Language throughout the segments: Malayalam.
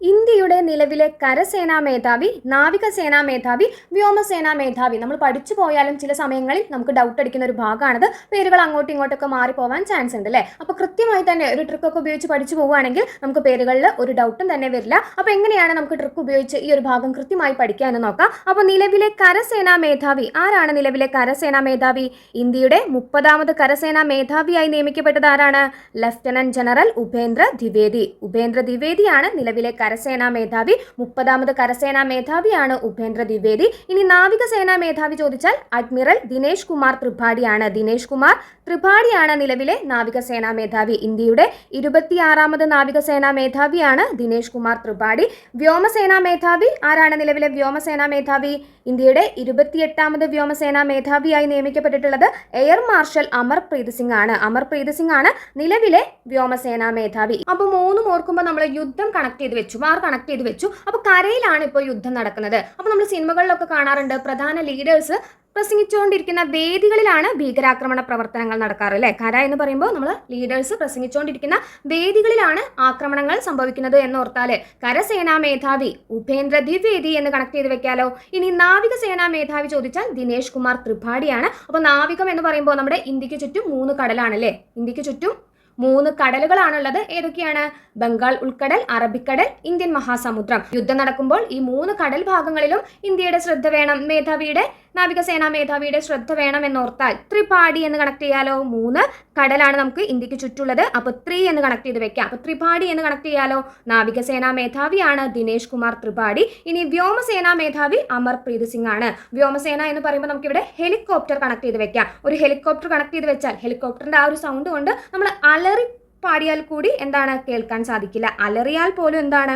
ഇന്ത്യയുടെ നിലവിലെ കരസേനാ മേധാവി, നാവികസേനാ മേധാവി, വ്യോമസേനാ മേധാവി. നമ്മൾ പഠിച്ചു പോയാലും ചില സമയങ്ങളിൽ നമുക്ക് ഡൗട്ട് അടിക്കുന്ന ഒരു ഭാഗമാണത്. പേരുകൾ അങ്ങോട്ടും ഇങ്ങോട്ടൊക്കെ മാറിപ്പോവാൻ ചാൻസ് ഉണ്ട് അല്ലേ? അപ്പോൾ കൃത്യമായി തന്നെ ഒരു ട്രിക്കൊക്കെ ഉപയോഗിച്ച് പഠിച്ചു പോവുകയാണെങ്കിൽ നമുക്ക് പേരുകളിൽ ഒരു ഡൗട്ടും തന്നെ വരില്ല. അപ്പോൾ എങ്ങനെയാണ് നമുക്ക് ട്രിക്ക് ഉപയോഗിച്ച് ഈ ഒരു ഭാഗം കൃത്യമായി പഠിക്കാമെന്ന് നോക്കാം. അപ്പോൾ നിലവിലെ കരസേനാ മേധാവി ആരാണ്? നിലവിലെ കരസേനാ മേധാവി ഇന്ത്യയുടെ 30ാമത് കരസേനാ മേധാവിയായി നിയമിക്കപ്പെട്ടത് ആരാണ്? Lieutenant general Upendra Dwivedi. ഉപേന്ദ്ര ദ്വിവേദിയാണ് നിലവിലെ കരസേനാ മേധാവി. 30ാമത് കരസേനാ മേധാവിയാണ് ഉപേന്ദ്ര ദ്വിവേദി. ഇനി നാവികസേനാ മേധാവി ചോദിച്ചാൽ അഡ്മിറൽ ദിനേശ് കുമാർ ത്രിപാഠിയാണ്. ദിനേശ് കുമാർ ത്രിപാഠിയാണ് നിലവിലെ നാവികസേനാ മേധാവി. ഇന്ത്യയുടെ 26ാമത് നാവികസേനാ മേധാവിയാണ് ദിനേശ് കുമാർ ത്രിപാഠി. വ്യോമസേനാ മേധാവി ആരാണ്? നിലവിലെ വ്യോമസേനാ മേധാവി ഇന്ത്യയുടെ 28ാമത് വ്യോമസേനാ മേധാവിയായി നിയമിക്കപ്പെട്ടിട്ടുള്ളത് എയർ മാർഷൽ അമർപ്രീത് സിംഗ് ആണ്. അമർപ്രീത് സിംഗ് ആണ് നിലവിലെ വ്യോമസേനാ മേധാവി. അപ്പോൾ മൂന്നും ഓർക്കുമ്പോൾ നമ്മൾ യുദ്ധം കണക്ട് ചെയ്ത് വെച്ചു, വാർ കണക്ട് ചെയ്ത് വെച്ചു. അപ്പോൾ കരയിലാണ് ഇപ്പോൾ യുദ്ധം നടക്കുന്നത്. അപ്പോൾ നമ്മൾ സിനിമകളിലൊക്കെ കാണാറുണ്ട്, പ്രധാന ലീഡേഴ്സ് പ്രസംഗിച്ചുകൊണ്ടിരിക്കുന്ന വേദികളിലാണ് ഭീകരാക്രമണ പ്രവർത്തനങ്ങൾ നടക്കാറ് അല്ലേ? കര എന്ന് പറയുമ്പോൾ നമ്മൾ ലീഡേഴ്സ് പ്രസംഗിച്ചുകൊണ്ടിരിക്കുന്ന വേദികളിലാണ് ആക്രമണങ്ങൾ സംഭവിക്കുന്നത് എന്നോർത്താല് കരസേനാ മേധാവി ഉപേന്ദ്ര ദ്വിവേദി എന്ന് കണക്ട് ചെയ്ത് വെക്കാലോ. ഇനി നാവികസേനാ മേധാവി ചോദിച്ചാൽ ദിനേശ് കുമാർ ത്രിപാഠിയാണ്. അപ്പോൾ നാവികം എന്ന് പറയുമ്പോൾ നമ്മുടെ ഇന്ത്യക്ക് ചുറ്റും 3 കടലാണല്ലേ? ഇന്ത്യക്ക് ചുറ്റും 3 കടലുകളാണുള്ളത്. ഏതൊക്കെയാണ്? ബംഗാൾ ഉൾക്കടൽ, അറബിക്കടൽ, ഇന്ത്യൻ മഹാസമുദ്രം. യുദ്ധം നടക്കുമ്പോൾ ഈ 3 കടൽ ഭാഗങ്ങളിലും ഇന്ത്യയുടെ ശ്രദ്ധ വേണം, മേധാവിയുടെ നാവികസേനാ മേധാവിയുടെ ശ്രദ്ധ വേണം എന്നോർത്താൽ ത്രിപാഠി എന്ന് കണക്ട് ചെയ്യാലോ. 3 കടലാണ് നമുക്ക് ഇന്ത്യക്ക് ചുറ്റുള്ളത്. അപ്പോൾ 3 എന്ന് കണക്ട് ചെയ്ത് വെക്കാം. അപ്പോൾ ത്രിപാഠി എന്ന് കണക്ട് ചെയ്യാലോ. നാവികസേനാ മേധാവിയാണ് ദിനേശ് കുമാർ ത്രിപാഠി. ഇനി വ്യോമസേനാ മേധാവി അമർപ്രീത് സിംഗ് ആണ്. വ്യോമസേന എന്ന് പറയുമ്പോൾ നമുക്ക് ഇവിടെ ഹെലികോപ്റ്റർ കണക്ട് ചെയ്ത് വെക്കാം. ഒരു ഹെലികോപ്റ്റർ കണക്ട് ചെയ്ത് വെച്ചാൽ ഹെലികോപ്റ്ററിന്റെ ആ ഒരു സൗണ്ട് കൊണ്ട് നമ്മൾ അലറി പാടിയാൽ കൂടി എന്താണ് കേൾക്കാൻ സാധിക്കില്ല. അലറിയാൽ പോലും എന്താണ്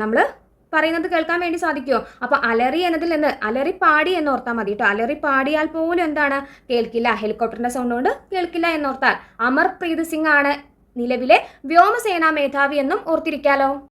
നമ്മൾ പറയുന്നത് കേൾക്കാൻ വേണ്ടി സാധിക്കുമോ? അപ്പൊ അലറി എന്നതിൽ നിന്ന് അലറി പാടി എന്നോർത്താൽ മതി കേട്ടോ. അലറി പാടിയാൽ പോലും എന്താണ് കേൾക്കില്ല, ഹെലികോപ്റ്ററിന്റെ സൗണ്ട് കൊണ്ട് കേൾക്കില്ല എന്നോർത്താൽ അമർപ്രീത് സിംഗ് ആണ് നിലവിലെ വ്യോമസേനാ മേധാവി എന്നും ഓർത്തിരിക്കാലോ.